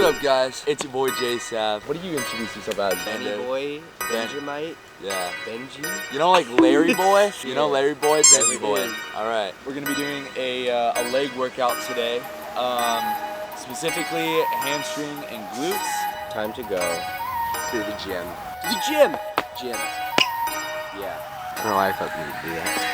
up, guys? It's your boy J Sav. What do you introduce yourself as? Benny Boy, Benjamite, Yeah. Benji. You know, like Larry Boy? You know Yeah. Larry Boy? Benji Larry Boy. Boy. All right. We're gonna be doing a leg workout today. Specifically hamstring and glutes. Time to go to the gym. To the gym. Gym. Yeah. I don't know why I felt the need to do that.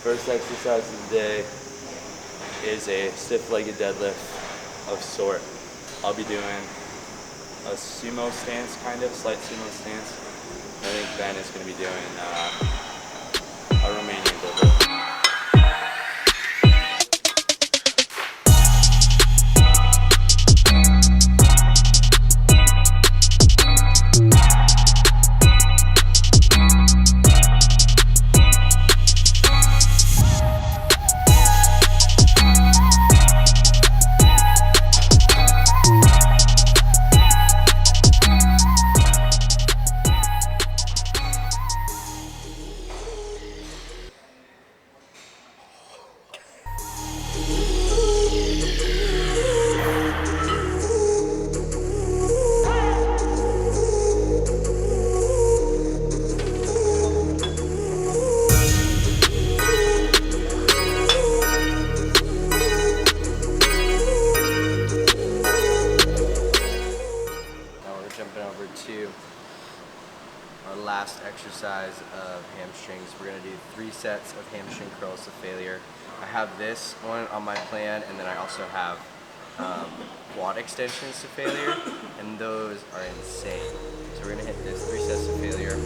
First exercise of the day is a stiff-legged deadlift of sort. I'll be doing a sumo stance, kind of, slight sumo stance. I think Ben is going to be doing a Romanian deadlift. Over to our last exercise of hamstrings. We're going to do 3 sets of hamstring curls to failure. I have this one on my plan, and then I also have quad extensions to failure, and those are insane. So we're going to hit this 3 sets to failure.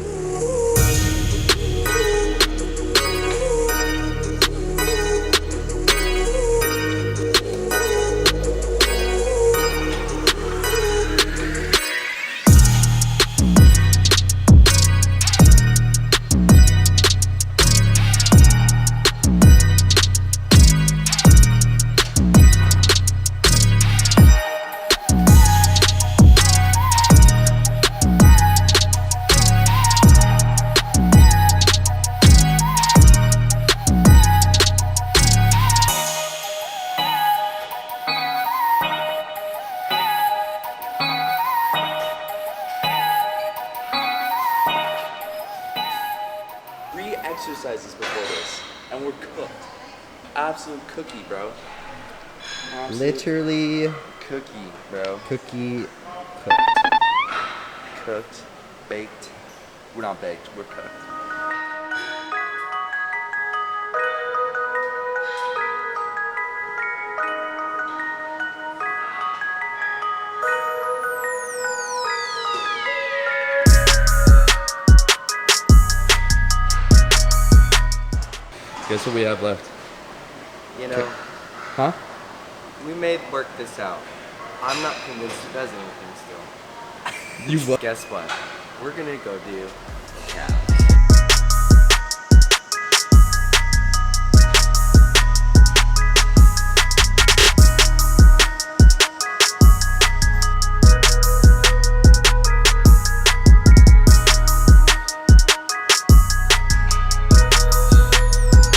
Exercises before this, and we're cooked. Absolute cookie, bro. Absolute Literally cookie, bro. cookie cooked. Cooked, baked. We're not baked, we're cooked. Guess what we have left? You know, Huh? we may work this out. I'm not convinced it does anything still. You what? Guess what? We're gonna go do calves.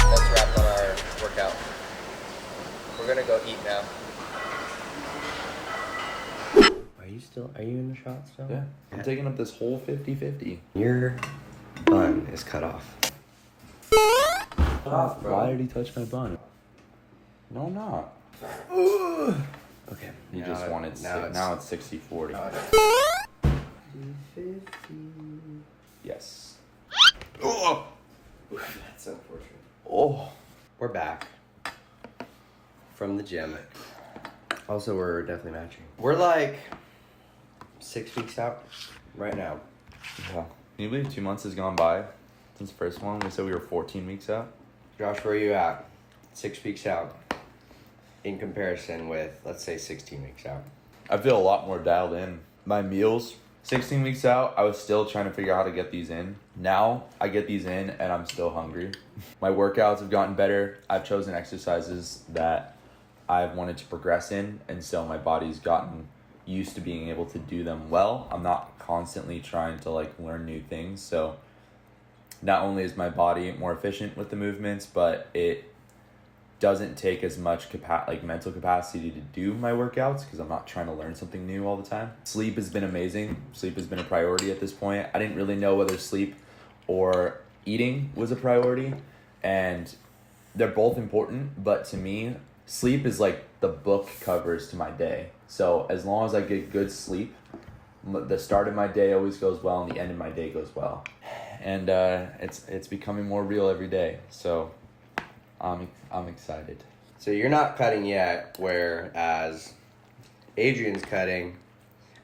Let's wrap on our workout. We're gonna go eat now. Are you in the shot still? Yeah. I'm taking up this whole 50-50. Your bun is cut off. Why did he touch my bun? No, I'm not. Okay. You just wanted now it's 60-40. 50. Yes. Oh! That's unfortunate. Oh. We're back from the gym. Also, we're definitely matching. We're like 6 weeks out right now. Yeah. Can you believe 2 months has gone by since the first one? We said we were 14 weeks out. Josh, where are you at? 6 weeks out in comparison with, let's say, 16 weeks out. I feel a lot more dialed in my meals. 16 weeks out, I was still trying to figure out how to get these in. Now I get these in and I'm still hungry. My workouts have gotten better. I've chosen exercises that I've wanted to progress in, and so my body's gotten used to being able to do them well. I'm not constantly trying to like learn new things. So not only is my body more efficient with the movements, but it doesn't take as much mental capacity to do my workouts because I'm not trying to learn something new all the time. Sleep has been amazing. Sleep has been a priority at this point. I didn't really know whether sleep or eating was a priority, and they're both important, but to me, sleep is like the book covers to my day. So as long as I get good sleep, the start of my day always goes well and the end of my day goes well. And it's becoming more real every day. So I'm excited. So you're not cutting yet, whereas Adrian's cutting.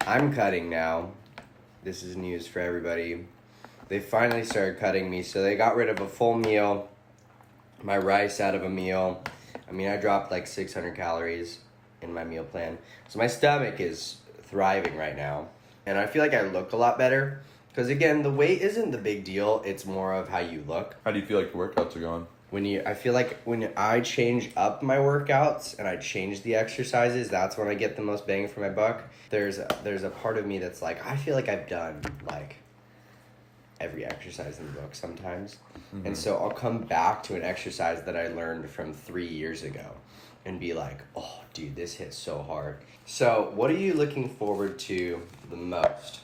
I'm cutting now. This is news for everybody. They finally started cutting me. So they got rid of a full meal, my rice out of a meal. I mean, I dropped like 600 calories in my meal plan. So my stomach is thriving right now. And I feel like I look a lot better. Because again, the weight isn't the big deal. It's more of how you look. How do you feel like your workouts are going? I feel like when I change up my workouts and I change the exercises, that's when I get the most bang for my buck. There's a part of me that's like, I feel like I've done like every exercise in the book sometimes. Mm-hmm. And so I'll come back to an exercise that I learned from 3 years ago and be like, oh, dude, this hits so hard. So what are you looking forward to the most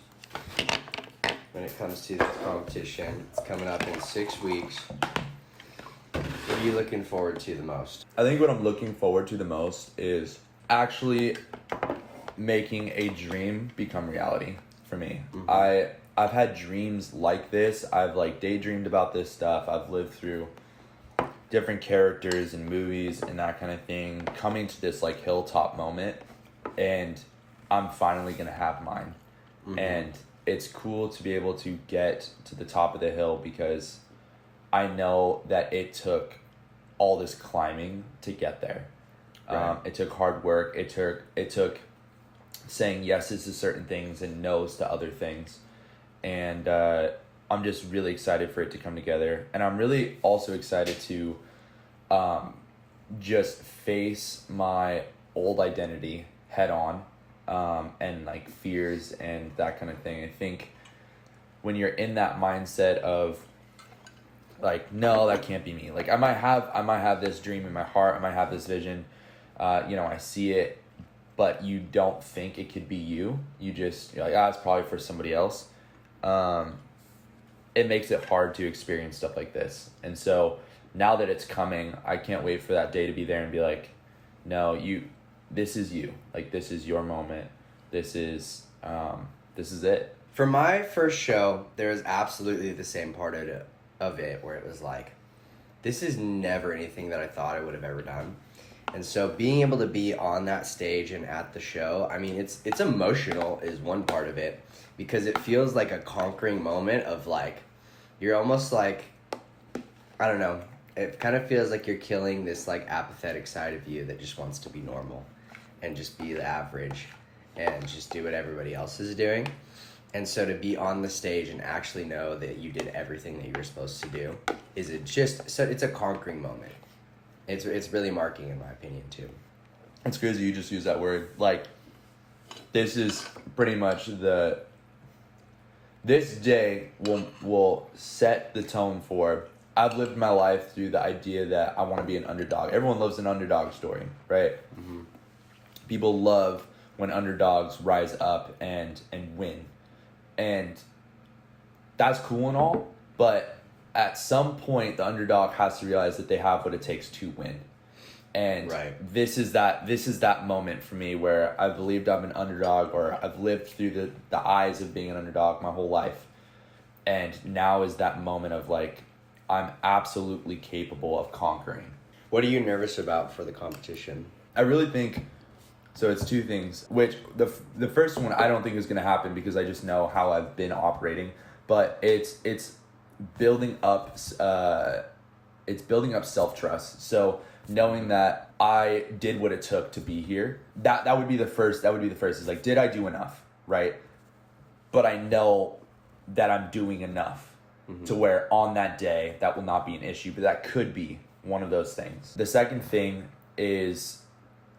when it comes to this competition? It's coming up in 6 weeks. What are you looking forward to the most? I think what I'm looking forward to the most is actually making a dream become reality for me. Mm-hmm. I've had dreams like this. I've like daydreamed about this stuff. I've lived through different characters and movies and that kind of thing, coming to this like hilltop moment, and I'm finally gonna have mine. Mm-hmm. And it's cool to be able to get to the top of the hill because I know that it took all this climbing to get there. Right. It took hard work. It took saying yeses to certain things and no's to other things. And I'm just really excited for it to come together. And I'm really also excited to just face my old identity head on, and like fears and that kind of thing. I think when you're in that mindset of like, no, that can't be me. Like I might have this dream in my heart. I might have this vision. I see it, but you don't think it could be you. You're like, it's probably for somebody else. It makes it hard to experience stuff like this. And so now that it's coming, I can't wait for that day to be there and be like, no, this is you. Like, this is your moment. This is it. For my first show, there was absolutely the same part of it where it was like, this is never anything that I thought I would have ever done. And so being able to be on that stage and at the show, I mean, it's emotional is one part of it, because it feels like a conquering moment of like, you're almost like, I don't know, it kind of feels like you're killing this like apathetic side of you that just wants to be normal and just be the average and just do what everybody else is doing. And so to be on the stage and actually know that you did everything that you were supposed to do it's a conquering moment. It's really marking in my opinion too. It's crazy you just use that word. Like, this is pretty much this day will set the tone for, I've lived my life through the idea that I want to be an underdog. Everyone loves an underdog story, right? Mm-hmm. People love when underdogs rise up and win. And that's cool and all, but at some point the underdog has to realize that they have what it takes to win. And right. This is that moment for me where I believed I'm an underdog, or I've lived through the eyes of being an underdog my whole life. And now is that moment of like, I'm absolutely capable of conquering. What are you nervous about for the competition? I really think, so it's two things, which the first one I don't think is going to happen because I just know how I've been operating, but it's building up self-trust. So knowing that I did what it took to be here, that would be the first is like, did I do enough? right? But I know that I'm doing enough to where on that day that will not be an issue, but that could be one of those things. The second thing is,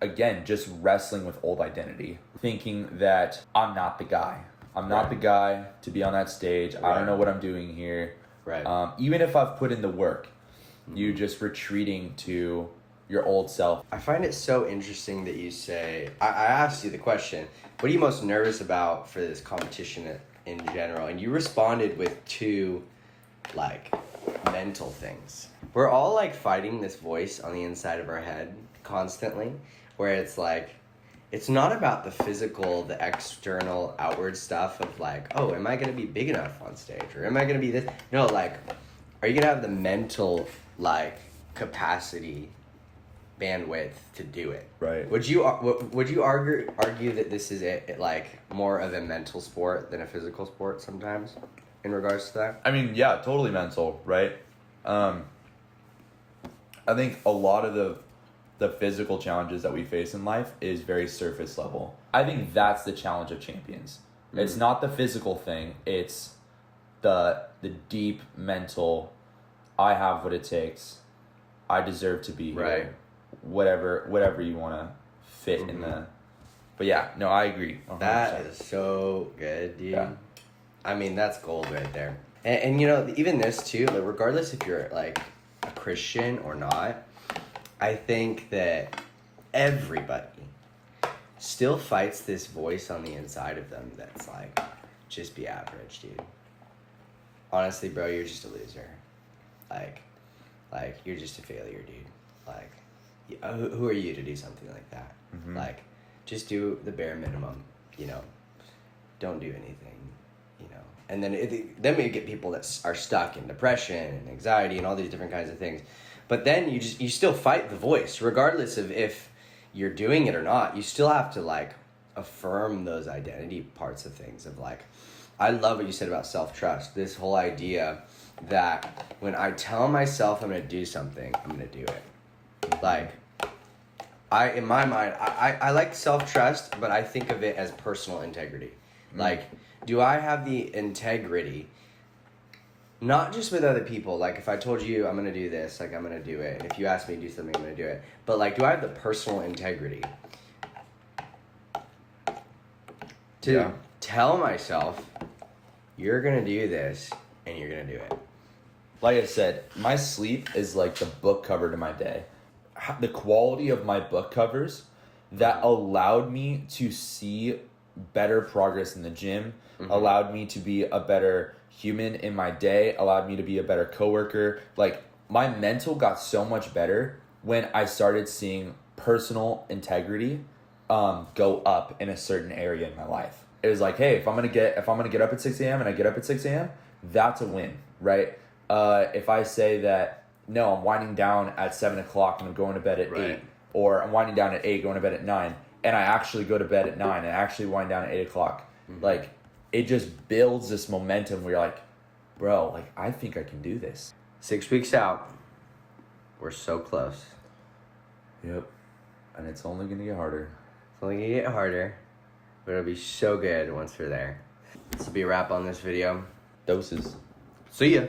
again, just wrestling with old identity, thinking that I'm not the guy. I'm not the guy to be on that stage. I don't know what I'm doing here. Right. Even if I've put in the work, you just retreating to your old self. I find it so interesting that you say, I asked you the question, what are you most nervous about for this competition in general? And you responded with two, like, mental things. We're all, like, fighting this voice on the inside of our head constantly, where it's like, it's not about the physical, the external, outward stuff of like, oh, am I going to be big enough on stage? Or am I going to be this? No, like, are you going to have the mental, like, capacity, bandwidth to do it? Right. Would you argue that this is like more of a mental sport than a physical sport sometimes in regards to that? I mean, yeah, totally mental, right? I think a lot of the physical challenges that we face in life is very surface level. I think that's the challenge of champions. It's not the physical thing, it's the deep mental, I have what it takes, I deserve to be here. Whatever you want to fit in the... But yeah, no, I agree. 100%. That is so good, dude. Yeah. I mean, that's gold right there. And you know, even this too, like, regardless if you're like a Christian or not, I think that everybody still fights this voice on the inside of them that's like, just be average, dude. Honestly, bro, you're just a loser. Like you're just a failure, dude. Like, who are you to do something like that? Like, just do the bare minimum, you know. Don't do anything, you know. And then we get people that are stuck in depression and anxiety and all these different kinds of things. But then you still fight the voice, regardless of if you're doing it or not. You still have to, like, affirm those identity parts of things of, like, I love what you said about self-trust. This whole idea that when I tell myself I'm going to do something, I'm going to do it. Like, in my mind, I like self-trust, but I think of it as personal integrity. Like, do I have the integrity, not just with other people, like if I told you I'm going to do this, like I'm going to do it, and if you ask me to do something, I'm going to do it, but like, do I have the personal integrity to tell myself, you're going to do this, and you're going to do it? Like I said, my sleep is like the book cover to my day. The quality of my book covers that allowed me to see better progress in the gym, allowed me to be a better human in my day, allowed me to be a better coworker. Like, my mental got so much better when I started seeing personal integrity go up in a certain area in my life. It was like, hey, if I'm gonna get up at 6 a.m. and I get up at 6 a.m., that's a win, right? If I say that, no, I'm winding down at 7 o'clock and I'm going to bed at 8, or I'm winding down at 8, going to bed at 9, and I actually go to bed at 9 and actually wind down at 8 o'clock, like, it just builds this momentum where you're like, bro, like, I think I can do this. 6 weeks out, we're so close. Yep. And it's only going to get harder. It's only going to get harder, but it'll be so good once we're there. This will be a wrap on this video. Doses. See ya.